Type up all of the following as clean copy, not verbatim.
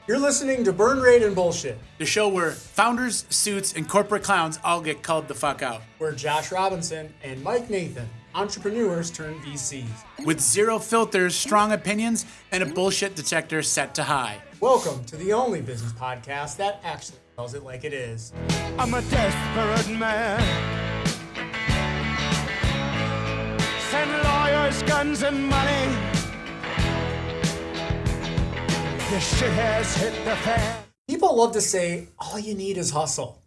You're listening to Burn Rate and Bullshit, The show where founders, suits, and corporate clowns all get called the fuck out. where Josh Robinson and Mike Nathan, entrepreneurs turn VCs. With zero filters, strong opinions, and a bullshit detector set to high. Welcome to the only business podcast that actually tells it like it is. I'm a desperate man. Send lawyers, guns, and money. This shit has hit the fan. People love to say, all you need is hustle.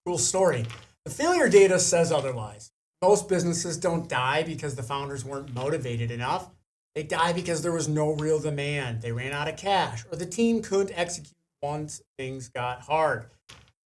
Cool story. The failure data says otherwise. Most businesses don't die because the founders weren't motivated enough. They die because there was no real demand. They ran out of cash, or the team couldn't execute once things got hard.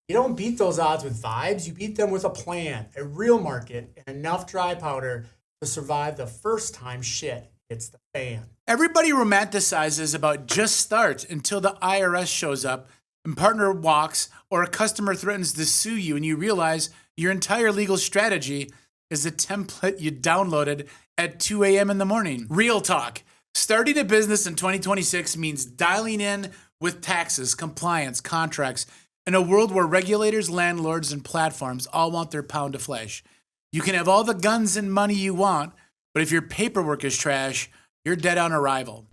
You don't beat those odds with vibes. You beat them with a plan, a real market, and enough dry powder to survive the first time shit hits the fan. Everybody romanticizes about just start until the IRS shows up and partner walks or a customer threatens to sue you and you realize your entire legal strategy is a template you downloaded at 2 a.m. in the morning. Real talk. Starting a business in 2026 means dialing in with taxes, compliance, contracts, in a world where regulators, landlords, and platforms all want their pound of flesh. You can have all the guns and money you want, but if your paperwork is trash, you're dead on arrival.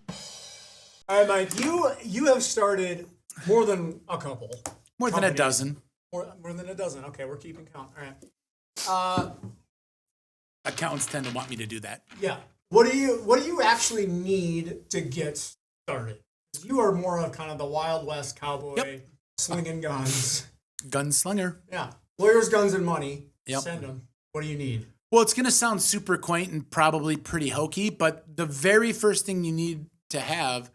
All right, Mike, you have started more than a couple. More than a dozen. More than a dozen. Okay, we're keeping count. All right. Accountants tend to want me to do that. Yeah. What do you actually need to get started? You are more of kind of the Wild West cowboy, Yep. slinging guns. Gunslinger. Yeah. Lawyers, guns, and money. Yep. Send them. What do you need? Well, it's going to sound super quaint and probably pretty hokey, but the very first thing you need to have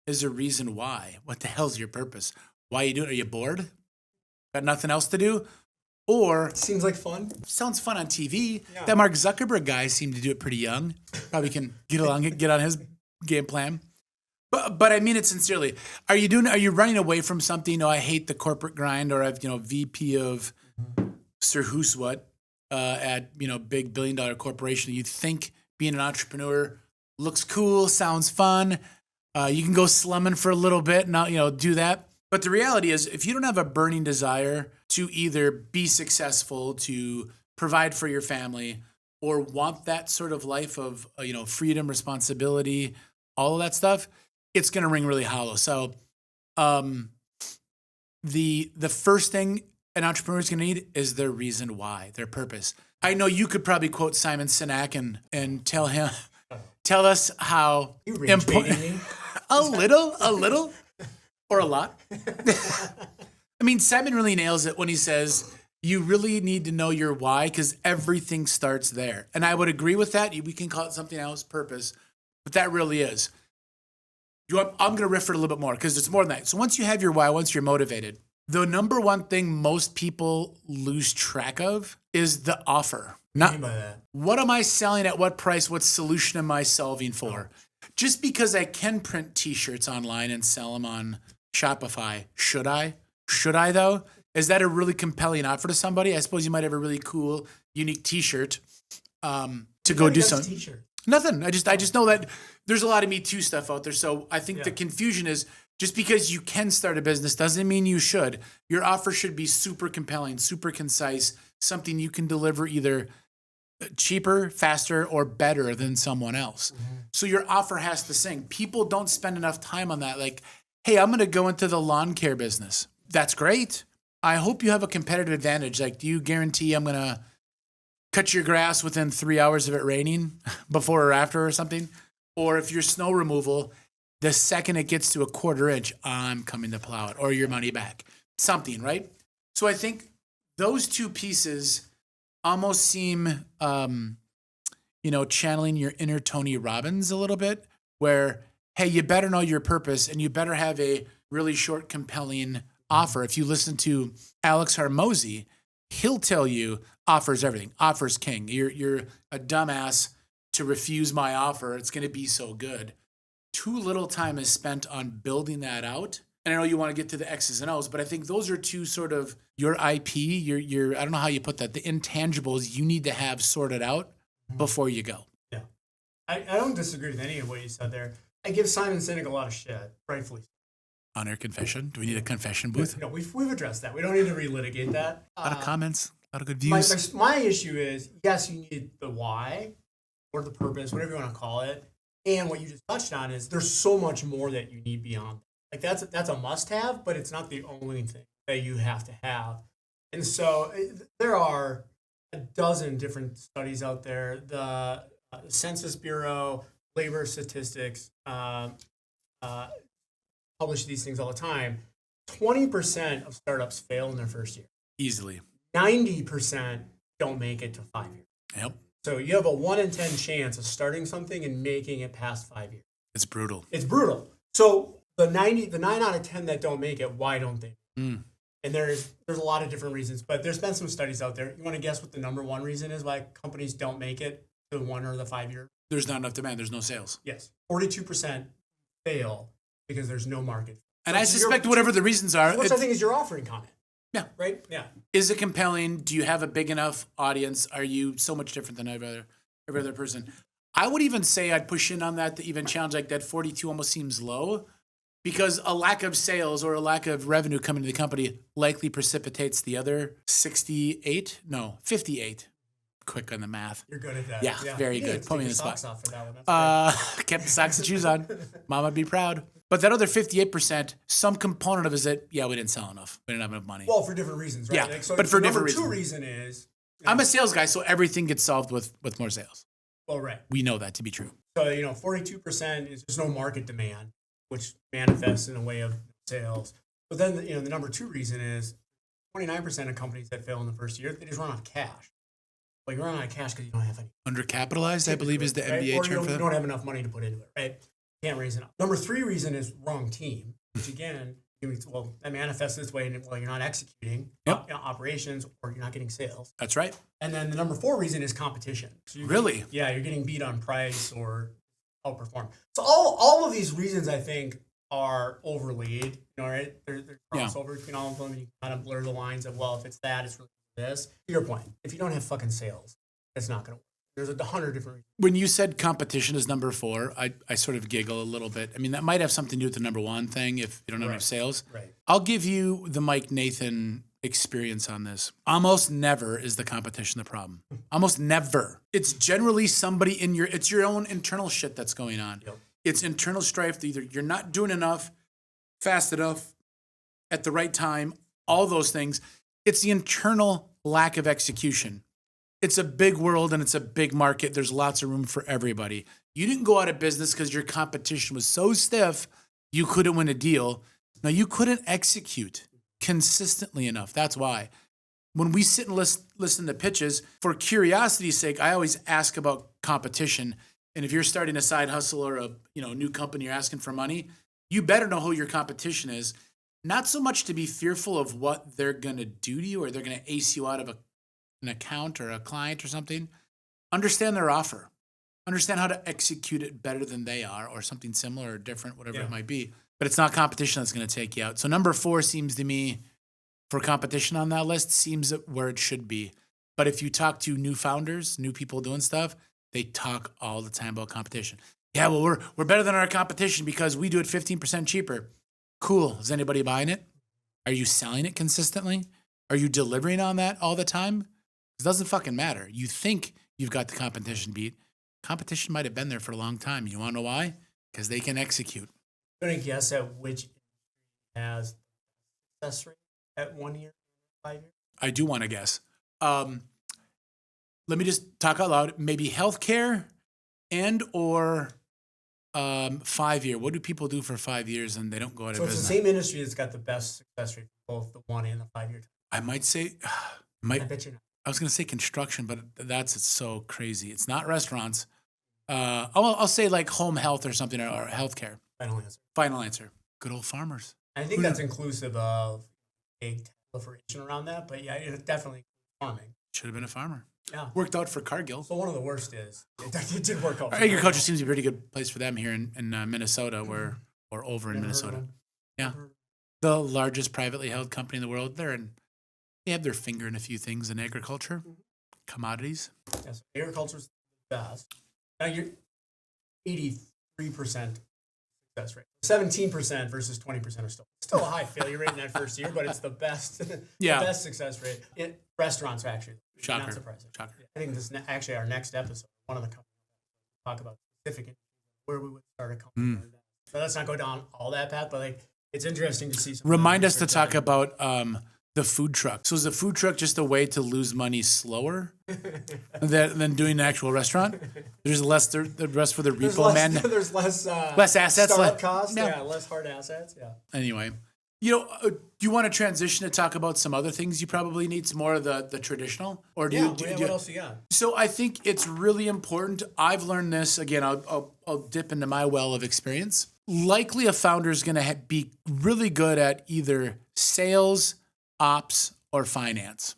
is a reason why. What the hell's your purpose? Why are you doing it? Are you bored? Got nothing else to do? Or Seems like fun. sounds fun on TV. Yeah. That Mark Zuckerberg guy seemed to do it pretty young. Probably can get on his game plan. But I mean it sincerely. Are you running away from something? I hate the corporate grind, or I've VP of Sir Who's What at big $1 billion corporation. You think being an entrepreneur looks cool, sounds fun. You can go slumming for a little bit and do that. But the reality is, if you don't have a burning desire to either be successful, to provide for your family, or want that sort of life of freedom, responsibility, all of that stuff, it's going to ring really hollow. So the first thing an entrepreneur is going to need is their reason why, their purpose. I know you could probably quote Simon Sinek and tell us how You rage baiting me. a little, or a lot. I mean, Simon really nails it when he says you really need to know your why, because everything starts there. And I would agree with that. We can call it something else, purpose, but that really is. I'm going to riff for it a little bit more because it's more than that. So once you have your why, once you're motivated, the number one thing most people lose track of is the offer. What do you mean by that? What am I selling at what price? What solution am I solving for? Just because I can print t-shirts online and sell them on Shopify, should I? Should I though? Is that a really compelling offer to somebody? I suppose you might have a really cool, unique t-shirt to go do something. T-shirt. Nothing. I just know that there's a lot of Me Too stuff out there. So I think the confusion is just because you can start a business doesn't mean you should. Your offer should be super compelling, super concise, something you can deliver either cheaper, faster, or better than someone else. Mm-hmm. So your offer has to sing. People don't spend enough time on that. Like, hey, I'm going to go into the lawn care business. That's great. I hope you have a competitive advantage. Like, do you guarantee I'm going to cut your grass within 3 hours of it raining before or after or something? Or if you're snow removal, the second it gets to a 1/4 inch, I'm coming to plow it, or your money back. Something, right? So I think those two pieces almost seem, channeling your inner Tony Robbins a little bit, where, hey, you better know your purpose and you better have a really short, compelling offer. If you listen to Alex Hormozy, he'll tell you offers everything. Offers king. You're a dumbass to refuse my offer. It's going to be so good. Too little time is spent on building that out. And I know you want to get to the X's and O's, but I think those are two sort of your IP, your I don't know how you put that, the intangibles you need to have sorted out before you go. Yeah. I don't disagree with any of what you said there. I give Simon Sinek a lot of shit, rightfully. On air confession. Do we need a confession booth? No, we've addressed that. We don't need to relitigate that. A lot of comments, a lot of good views. My issue is, yes, you need the why or the purpose, whatever you want to call it. And what you just touched on is there's so much more that you need beyond that. Like that's a must-have, but it's not the only thing that you have to have. And so there are a dozen different studies out there. The Census Bureau, labor statistics, publish these things all the time. 20% of startups fail in their first year. Easily. 90% don't make it to 5 years. Yep. So you have a 1 in 10 chance of starting something and making it past 5 years. It's brutal. It's brutal. So the 9 out of 10 that don't make it, why don't they? And there's a lot of different reasons, but there's been some studies out there. You want to guess what the number one reason is why companies don't make it to the 1 or the 5 year? There's not enough demand. There's no sales. Yes. 42% fail because there's no market. And I suspect whatever the reasons are. Which I think is your offering comment. Yeah. Right? Yeah. Is it compelling? Do you have a big enough audience? Are you so much different than every other person? I would even say I'd push in on that to even challenge like that 42 almost seems low because a lack of sales or a lack of revenue coming to the company likely precipitates the other 58. Quick on the math. You're good at that. Yeah. Very good. Put me in the spot. Off for that one. That's Kept the socks and shoes on. Mom would be proud. But that other 58%, some component of it is that, we didn't sell enough. We didn't have enough money. well, for different reasons, right? Yeah, Like, so but for different number two reasons. reason is... I'm a sales guy, so everything gets solved with more sales. Well, right. We know that to be true. So, 42% is there's no market demand, which manifests in a way of sales. But then, the number two reason is 29% of companies that fail in the first year, they just run out of cash. Well, you run out of cash because you don't have any. Undercapitalized, I believe, is the right? MBA or term for you that. don't have enough money to put into it, right? Can't raise enough. Number three reason is wrong team, which again, that manifests this way. You're not executing operations or you're not getting sales. That's right. And then the number four reason is competition. So Really? You're getting beat on price or outperformed. So all of these reasons, I think, are overlaid. Right? There's crossover between all of them. And you kind of blur the lines of, well, if it's that, it's really this. To your point, if you don't have fucking sales, it's not going to work. There's 100 different reasons. When you said competition is number 4, I sort of giggle a little bit. I mean, that might have something to do with the number 1 thing if you don't have enough sales. Right. I'll give you the Mike Nathan experience on this. Almost never is the competition the problem. Almost never. It's generally somebody it's your own internal shit that's going on. Yep. It's internal strife. Either you're not doing enough, fast enough, at the right time, all those things. It's the internal lack of execution. It's a big world and it's a big market. There's lots of room for everybody. You didn't go out of business because your competition was so stiff you couldn't win a deal. No, you couldn't execute consistently enough. That's why. When we sit and listen to pitches, for curiosity's sake, I always ask about competition. And if you're starting a side hustle or a new company, you're asking for money, you better know who your competition is. Not so much to be fearful of what they're going to do to you or they're going to ace you out of an account or a client or something. Understand their offer. Understand how to execute it better than they are or something similar or different, whatever it might be. But it's not competition that's going to take you out. So number 4 seems to me, for competition on that list, seems where it should be. But if you talk to new founders, new people doing stuff, they talk all the time about competition. Yeah, well, we're better than our competition because we do it 15% cheaper. Cool. Is anybody buying it? Are you selling it consistently? Are you delivering on that all the time? It doesn't fucking matter. You think you've got the competition beat. Competition might have been there for a long time. You want to know why? Because they can execute. I'm going to guess at which has success rate at 1 year, 5 years. I do want to guess. Let me just talk out loud. Maybe healthcare and or 5 year. What do people do for 5 years and they don't go out of business? So it's the same industry that's got the best success rate for both the 1 and the 5 year. I might say, I bet you not. I was going to say construction, but it's so crazy. It's not restaurants. I'll say like home health or something or healthcare. Final answer. Good old farmers. I think that's inclusive of big proliferation around that, but yeah, it definitely farming. Should have been a farmer. Yeah. Worked out for Cargill. So one of the worst is it did work out. Agriculture seems to be a pretty good place for them here in Minnesota, or over in Minnesota. Yeah. The largest privately held company in the world. They have their finger in a few things in agriculture, commodities. Yes, agriculture's the best. Now you're 83% success rate. 17% versus 20% are still a high failure rate in that first year, but it's the best, the best success rate. Restaurants actually, Shocker. not surprising. Shocker. I think this actually our next episode, one of the companies talk about specific where we would start a company. So let's not go down all that path, but like it's interesting to see. Remind us to talk about the food truck. So is the food truck just a way to lose money slower than doing an actual restaurant? There's less the rest for the repo man. There's less assets, startup costs. Yeah, less hard assets. Yeah. Anyway, do you want to transition to talk about some other things you probably need? Some more of the traditional, or do what else you got? So I think it's really important. I've learned this again. I'll dip into my well of experience. Likely, a founder is going to be really good at either sales, ops, or finance.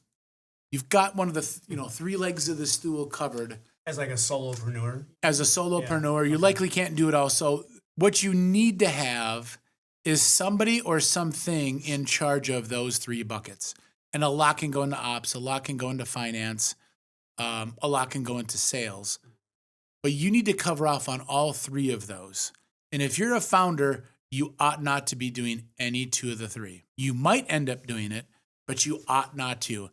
You've got one of the three legs of the stool covered. As like a solopreneur. As a solopreneur, you likely can't do it all. So what you need to have is somebody or something in charge of those three buckets. And a lot can go into ops, a lot can go into finance, a lot can go into sales. But you need to cover off on all three of those. And if you're a founder, you ought not to be doing any two of the three. You might end up doing it, but you ought not to.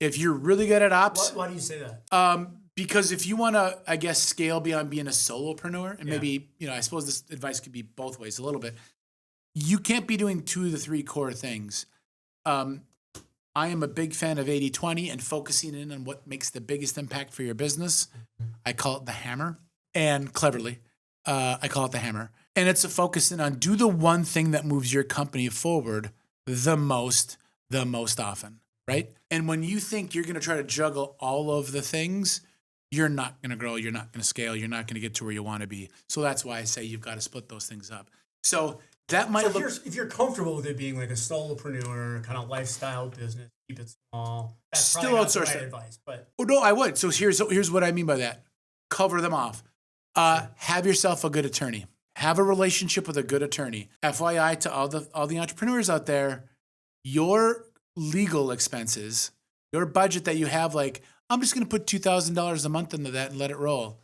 If you're really good at ops... Why do you say that? Because if you want to, I guess, scale beyond being a solopreneur, and maybe, I suppose this advice could be both ways a little bit, you can't be doing two of the three core things. I am a big fan of 80-20 and focusing in on what makes the biggest impact for your business. I call it the hammer. And cleverly, I call it the hammer. And it's a focusing on do the one thing that moves your company forward the most often, right? And when you think you're going to try to juggle all of the things, you're not going to grow, you're not going to scale, you're not going to get to where you want to be. So that's why I say you've got to split those things up. So that might if you're comfortable with it being like a solopreneur, kind of lifestyle business, keep it small. That's still probably outsource not the right it. advice, but no, I would. So here's what I mean by that. Cover them off. Have yourself a good attorney. Have a relationship with a good attorney. FYI to all the entrepreneurs out there, your legal expenses, your budget that you have, like, I'm just going to put $2,000 a month into that and let it roll.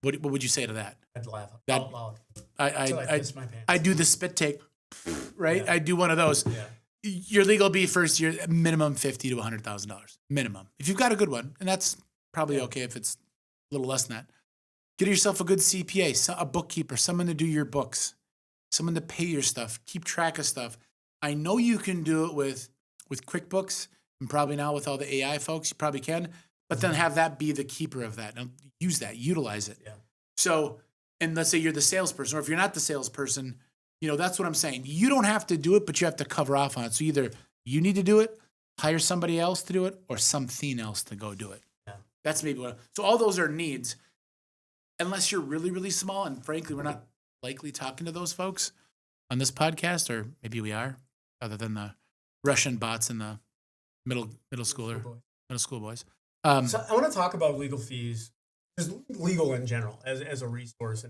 What would you say to that? I'd laugh out loud. I do the spit take, right? Yeah. I do one of those. Yeah. Your legal be first year minimum $50,000 to $100,000 minimum. If you've got a good one, and that's probably okay if it's a little less than that. Get yourself a good CPA, a bookkeeper, someone to do your books, someone to pay your stuff, keep track of stuff. I know you can do it with QuickBooks, and probably now with all the AI folks, you probably can, but then have that be the keeper of that. And use that, utilize it. Yeah. So, and let's say you're the salesperson, or if you're not the salesperson, that's what I'm saying. You don't have to do it, but you have to cover off on it. So either you need to do it, hire somebody else to do it, or something else to go do it. Yeah. That's maybe so all those are needs. Unless you're really, really small, and frankly, we're not likely talking to those folks on this podcast, or maybe we are, other than the Russian bots and the middle school boys. So I want to talk about legal fees, just legal in general, as a resource.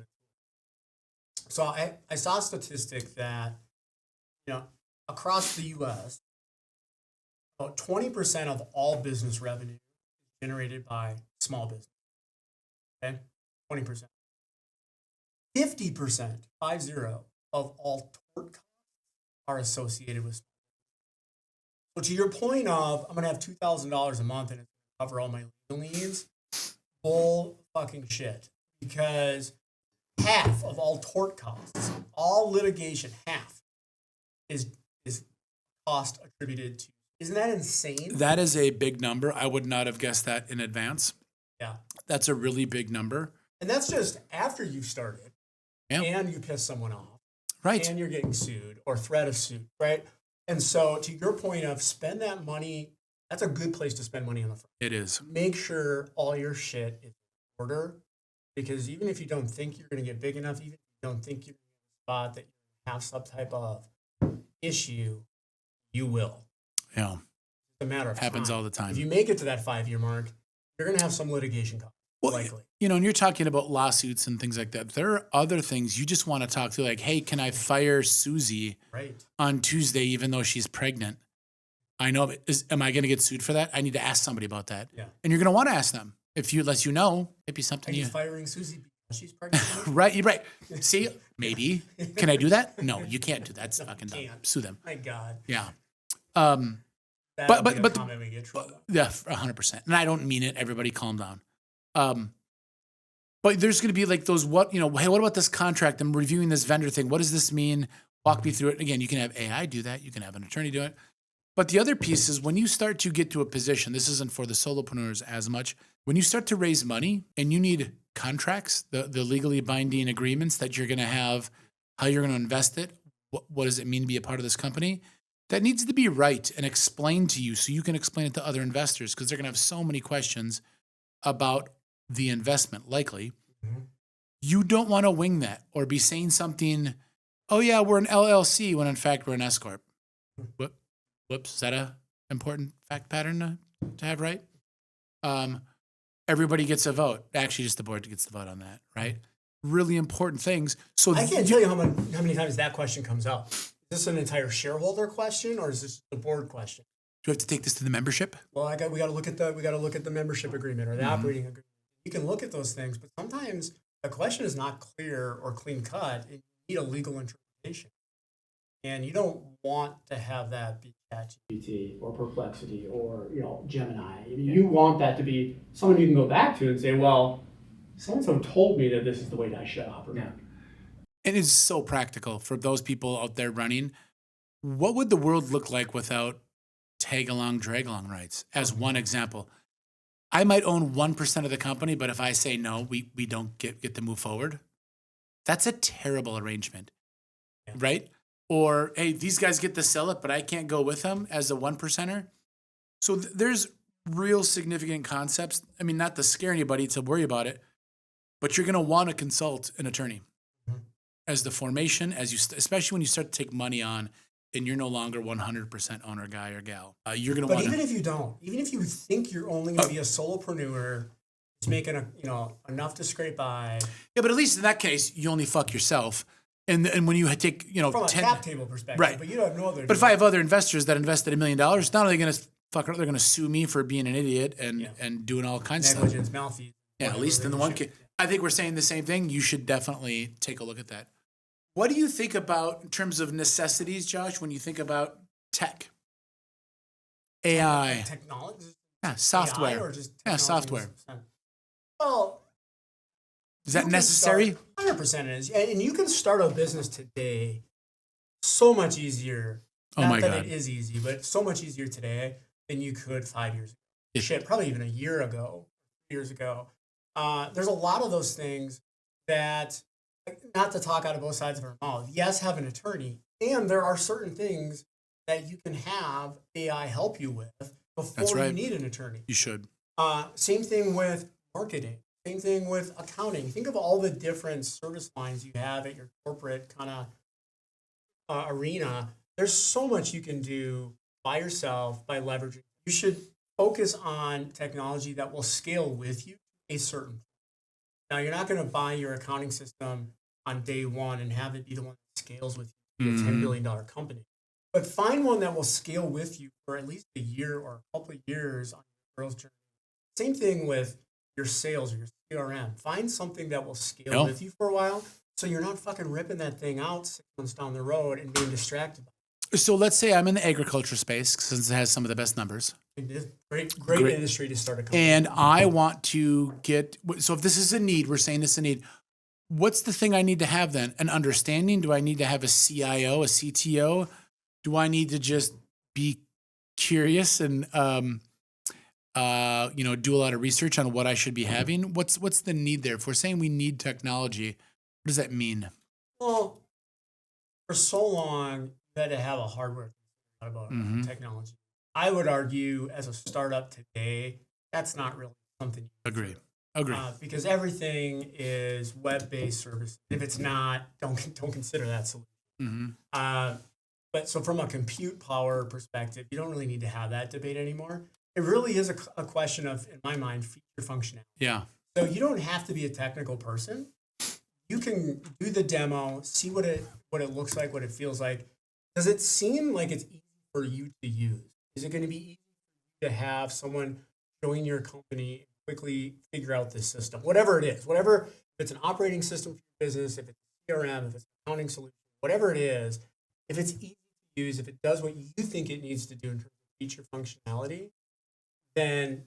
So I saw a statistic that, across the U.S., about 20% of all business revenue is generated by small business. Okay? 20%. 50%, 50, of all tort costs are associated with. So to your point of, I'm going to have $2,000 a month and it's going to cover all my legal needs, bull fucking shit. Because half of all tort costs, all litigation, half is cost attributed to. Isn't that insane? That is a big number. I would not have guessed that in advance. Yeah. That's a really big number. And that's just after you've started, and you piss someone off, right? And you're getting sued or threat of suit, right? And so, to your point of spend that money, that's a good place to spend money on the front. It is. Make sure all your shit is in order, because even if you don't think you're going to get big enough, even if you don't think you're in a spot that you have some type of issue, you will. Yeah, it's a matter of happens time. All the time. If you make it to that 5-year mark, you're going to have some litigation costs. Well, likely. And you're talking about lawsuits and things like that. There are other things you just want to talk to, like, hey, can I fire Susie on Tuesday even though she's pregnant? I know, am I going to get sued for that? I need to ask somebody about that. Yeah. And you're going to want to ask them. Unless you know, it'd be something Are you firing Susie She's pregnant. Right, you're right. See, maybe. Can I do that? No, you can't do that. It's fucking dumb. Sue them. My God. Yeah. That'll But be a comment we get trouble. Yeah, 100%. And I don't mean it. Everybody calm down. But there's going to be like those, hey, what about this contract? I'm reviewing this vendor thing. What does this mean? Walk me through it. Again, you can have AI do that. You can have an attorney do it. But the other piece is when you start to get to a position, this isn't for the solopreneurs as much. When you start to raise money and you need contracts, the legally binding agreements that you're going to have, how you're going to invest it, what does it mean to be a part of this company? That needs to be right and explained to you so you can explain it to other investors because they're going to have so many questions about the investment, likely. Mm-hmm. You don't want to wing that or be saying something, oh yeah, we're an LLC, when in fact we're an S Corp. Whoops, is that a important fact pattern to have right? Everybody gets a vote. Actually, just the board gets the vote on that, right? Really important things. So I can't tell you how many times that question comes up. Is this an entire shareholder question or is this the board question? Do we have to take this to the membership? Well, we got to look at the membership agreement or the operating agreement. You can look at those things, but sometimes a question is not clear or clean cut. You need a legal interpretation, and you don't want to have that be ChatGPT or Perplexity or Gemini. You want that to be someone you can go back to and say, well, so-and-so told me that this is the way that I should operate. Yeah. It is so practical for those people out there running. What would the world look like without tag-along, drag-along rights? As one example, I might own 1% of the company, but if I say no, we don't get to move forward. That's a terrible arrangement, right? Or, hey, these guys get to sell it, but I can't go with them as a 1%er. So there's real significant concepts. I mean, not to scare anybody, to worry about it, but you're going to want to consult an attorney as the formation, especially when you start to take money on and you're no longer 100% owner guy or gal. You're going to want. But even if you don't, even if you think you're only going to be a solopreneur, it's making enough to scrape by. Yeah, but at least in that case, you only fuck yourself. And when you take from a cap table perspective, right? But you have no other. But if I have other investors that invested $1 million, not only going to fuck, they're going to sue me for being an idiot and doing all kinds of stuff. Negligence, malfeasance. Yeah, at least in the one case, I think we're saying the same thing. You should definitely take a look at that. What do you think about in terms of necessities, Josh? When you think about tech, AI, technology, software, AI or just software. Well. Is that necessary? 100% is. And you can start a business today so much easier. Not that it is easy, but so much easier today than you could 5 years ago. Shit, probably even a year ago, years ago. There's a lot of those things that, not to talk out of both sides of our mouth, yes, have an attorney. And there are certain things that you can have AI help you with before you need an attorney. You should. Same thing with marketing. Same thing with accounting. Think of all the different service lines you have at your corporate kind of arena. There's so much you can do by yourself by leveraging. You should focus on technology that will scale with you a certain point. Now, you're not going to buy your accounting system on day one and have it be the one that scales with you, be a $10 billion company. But find one that will scale with you for at least a year or a couple of years on your growth journey. Same thing with your sales or your CRM. Find something that will scale with you for a while so you're not fucking ripping that thing out 6 months down the road and being distracted by it. So let's say I'm in the agriculture space since it has some of the best numbers. Great industry to start a company. And I want to so if this is a need, we're saying this is a need. What's the thing I need to have then? An understanding? Do I need to have a CIO, a CTO? Do I need to just be curious and do a lot of research on what I should be having? What's the need there? If we're saying we need technology, what does that mean? Well, for so long, you had to have a hardware about technology. I would argue as a startup today, that's not really something you Agree. Because everything is web-based service. If it's not, don't consider that solution. But so from a compute power perspective, you don't really need to have that debate anymore. It really is a question of, in my mind, feature functionality. Yeah. So you don't have to be a technical person. You can do the demo, see what it looks like, what it feels like. Does it seem like it's easy for you to use? Is it going to be easy to have someone join your company and quickly figure out this system? Whatever it is, whatever it's an operating system for your business, if it's CRM, if it's an accounting solution, whatever it is, if it's easy to use, if it does what you think it needs to do in terms of feature functionality, then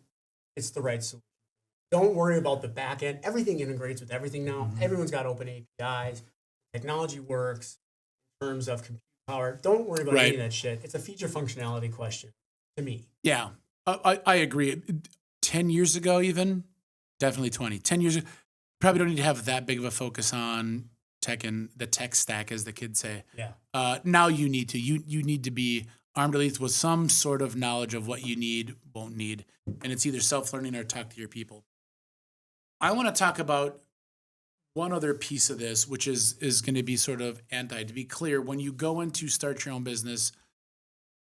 it's the right solution. Don't worry about the back end. Everything integrates with everything now. Everyone's got open APIs. Technology works in terms of compute power. Don't worry about any of that shit. It's a feature functionality question to me. Yeah, I agree. 10 years ago, even, definitely 20. 10 years ago, probably don't need to have that big of a focus on tech and the tech stack, as the kids say. Yeah. Now you need to. You need to be armed at least with some sort of knowledge of what you need, won't need. And it's either self-learning or talk to your people. I want to talk about one other piece of this, which is going to be sort of to be clear, when you go in to start your own business,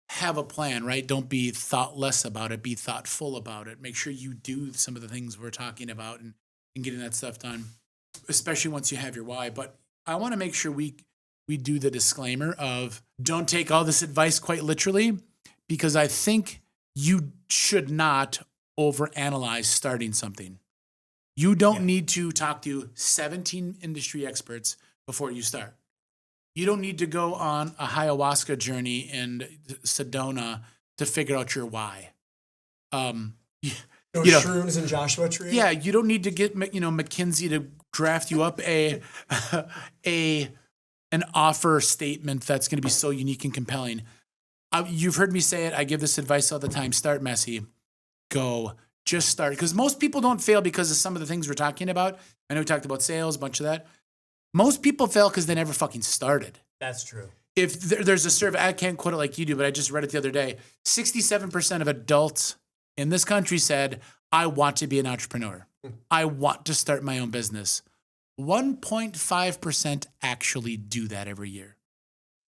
have a plan, right? Don't be thoughtless about it. Be thoughtful about it. Make sure you do some of the things we're talking about and getting that stuff done, especially once you have your why. But I want to make sure we do the disclaimer of don't take all this advice quite literally, because I think you should not overanalyze starting something. You don't need to talk to 17 industry experts before you start. You don't need to go on a ayahuasca journey in Sedona to figure out your why. Shrooms and Joshua Tree. Yeah, you don't need to get McKinsey to draft you up an offer statement that's going to be so unique and compelling. You've heard me say it. I give this advice all the time. Start messy. Go. Just start. Because most people don't fail because of some of the things we're talking about. I know we talked about sales, a bunch of that. Most people fail because they never fucking started. That's true. If there's a survey, I can't quote it like you do, but I just read it the other day. 67% of adults in this country said, I want to be an entrepreneur. I want to start my own business. 1.5% actually do that every year.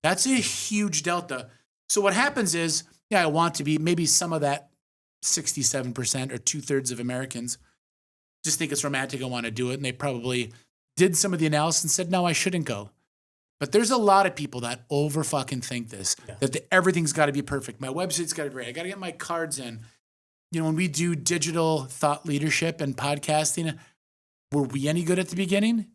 That's a huge delta. So what happens is, I want to be, maybe some of that 67% or 2/3 of Americans just think it's romantic and want to do it. And they probably did some of the analysis and said, no, I shouldn't go. But there's a lot of people that over fucking think this, that everything's got to be perfect. My website's got to be great. I got to get my cards in. When we do digital thought leadership and podcasting, were we any good at the beginning?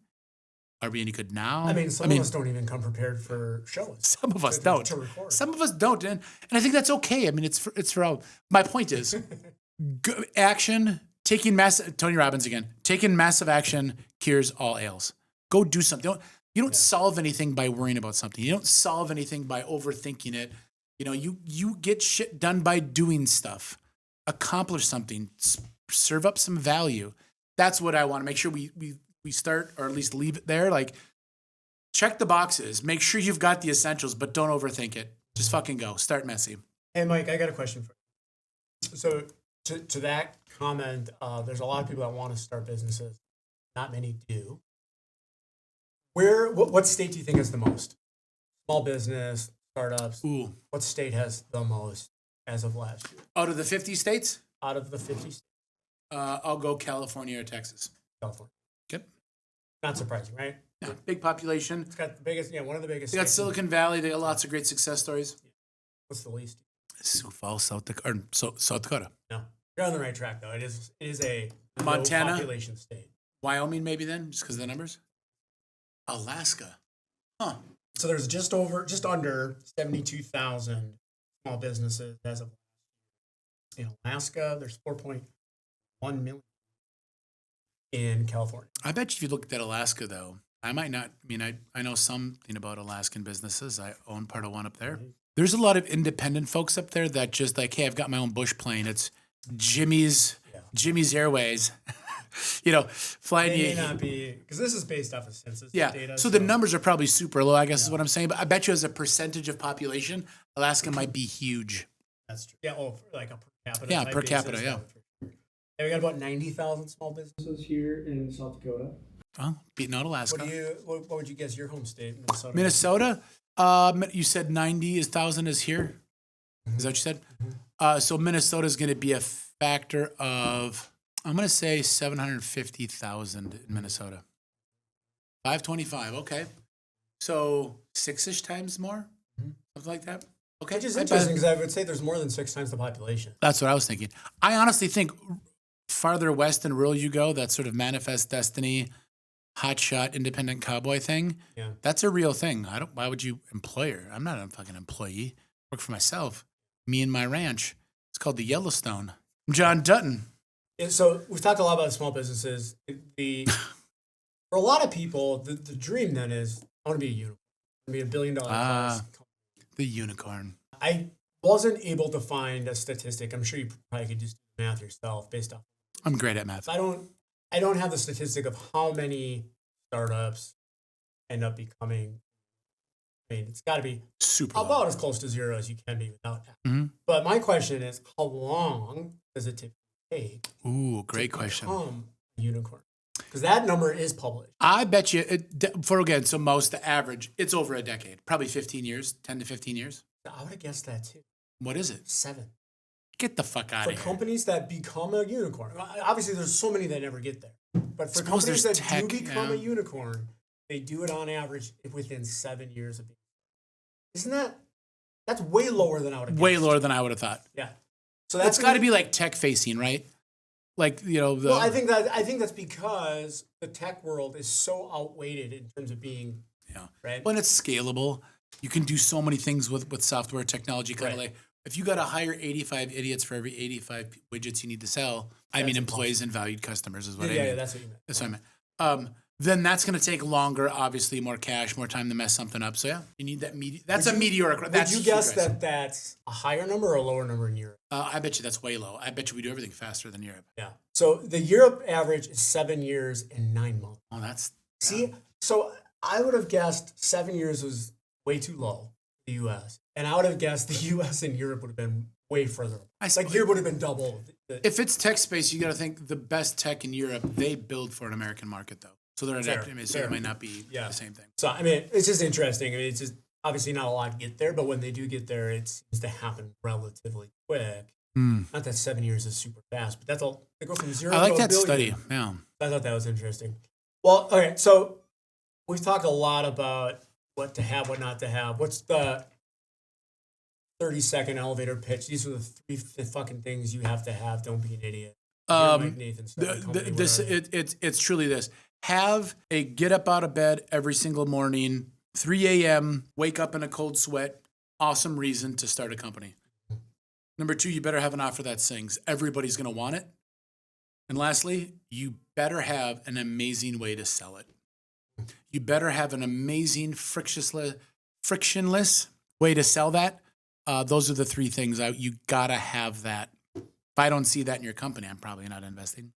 Are we any good now? I mean, some of us don't even come prepared for shows. Some of us don't. Some of us don't. And I think that's okay. I mean, it's for all. My point is, action, Tony Robbins again, taking massive action cures all ails. Go do something. You don't solve anything by worrying about something. You don't solve anything by overthinking it. You get shit done by doing stuff. Accomplish something. Serve up some value. That's what I want to make sure we start, or at least leave it there. Like, check the boxes. Make sure you've got the essentials, but don't overthink it. Just fucking go. Start messy. Hey, Mike, I got a question for you. So to that comment, there's a lot of people that want to start businesses. Not many do. What state do you think has the most? Small business, startups. Ooh. What state has the most as of last year? Out of the 50 states? Out of the 50 states. I'll go California or Texas. California. Yep. Not surprising, right? Yeah. Big population. It's got the biggest, one of the biggest. They got Silicon Valley. They got lots of great success stories. What's the least? Sioux Falls, South Dakota. No, you're on the right track though. It is a Montana, low population state. Wyoming, maybe then, just because of the numbers. Alaska, huh? So there's just under 72,000 small businesses as of in Alaska. There's 4.1 million in California. I bet you if you looked at Alaska though, I might not. I mean, I know something about Alaskan businesses. I own part of one up there. Mm-hmm. There's a lot of independent folks up there that just like, hey, I've got my own bush plane. It's Jimmy's Airways. Flying. It may not be, because this is based off of census data. So the numbers are probably super low, I guess is what I'm saying. But I bet you as a percentage of population, Alaska might be huge. That's true. Yeah, like a per capita. Yeah, per capita, yeah. We got about 90,000 small businesses here in South Dakota. Oh, beating out Alaska. What would you guess your home state, Minnesota? Minnesota? You said 90,000 is here? Mm-hmm. Is that what you said? Mm-hmm. So Minnesota is going to be a factor of, I'm going to say 750,000 in Minnesota. 525, okay. So 6-ish times more? Mm-hmm. Something like that? Okay. Which is interesting because I would say there's more than 6 times the population. That's what I was thinking. I honestly think farther west and rural you go, that sort of manifest destiny, hotshot independent cowboy thing. Yeah. That's a real thing. Why would you employer? I'm not a fucking employee. I work for myself. Me and my ranch. It's called the Yellowstone. I'm John Dutton. So we've talked a lot about small businesses. For a lot of people, the dream then is, I want to be a unicorn. I want to be $1 billion plus. The unicorn. I wasn't able to find a statistic. I'm sure you probably could just do the math yourself based off. I'm great at math. I don't have the statistic of how many startups end up becoming. I mean, it's got to be super about as close to zero as you can be without that. Mm-hmm. But my question is, how long does it typically take? Ooh, great question. Become a unicorn? Because that number is published. I bet you, so most, the average, it's over a decade. Probably 15 years, 10 to 15 years. I would have guessed that too. What is it? 7. Get the fuck out of here. For companies that become a unicorn. Obviously, there's so many that never get there. But for companies that do become a unicorn, they do it on average within 7 years of being. Isn't that's way lower than I would have guessed. Way lower than I would have thought. Yeah. So that's got to be like tech facing, right? Like, well, I think that's because the tech world is so outweighted in terms of being right. When it's scalable, you can do so many things with software technology. Kind of like if you got to hire 85 idiots for every 85 widgets you need to sell. I mean, employees and valued customers is what I mean. Yeah, that's what you meant. That's what I meant. Then that's going to take longer, obviously, more cash, more time to mess something up. So yeah, you need that That's a meteoric. Would you guess that that's a higher number or a lower number in Europe? I bet you that's way low. I bet you we do everything faster than Europe. Yeah. So the Europe average is 7 years and 9 months. Oh, that's So I would have guessed 7 years was way too low. The U.S. and I would have guessed the U.S. and Europe would have been way further. Like Europe would have been double. If it's tech space, you got to think the best tech in Europe. They build for an American market though. So they're adapting. So it might not be the same thing. So, I mean, it's just interesting. I mean, it's just obviously not a lot to get there, but when they do get there, it seems to happen relatively quick. Not that 7 years is super fast, but that's all. They go from 0 to I like $1 that billion. study. Yeah. I thought that was interesting. Well, all right. So we've talked a lot about what to have, what not to have. What's the 30-second elevator pitch? These are the 3 fucking things you have to have. Don't be an idiot. Like Nathan said, it's truly this. Have a get up out of bed every single morning, 3 a.m., wake up in a cold sweat, awesome reason to start a company. Number 2, you better have an offer that sings. Everybody's going to want it. And lastly, you better have an amazing way to sell it. You better have an amazing frictionless way to sell that. Those are the 3 things. You got to have that. If I don't see that in your company, I'm probably not investing.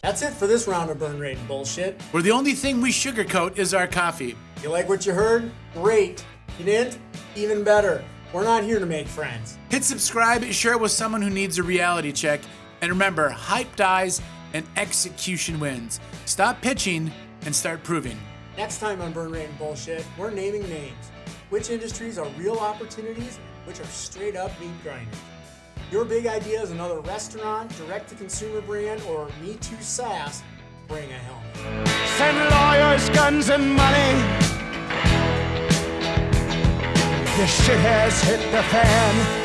That's it for this round of burn rate bullshit. Where the only thing we sugarcoat is our coffee. You like what you heard? Great. You didn't? Even better. We're not here to make friends. Hit subscribe, share it with someone who needs a reality check. And remember, hype dies and execution wins. Stop pitching and start proving. Next time on Burn Rate and Bullshit, we're naming names. Which industries are real opportunities and which are straight up meat grinders. Your big idea is another restaurant, direct-to-consumer brand, or Me Too SaaS, bring a helmet. Send lawyers, guns, and money. This shit has hit the fan.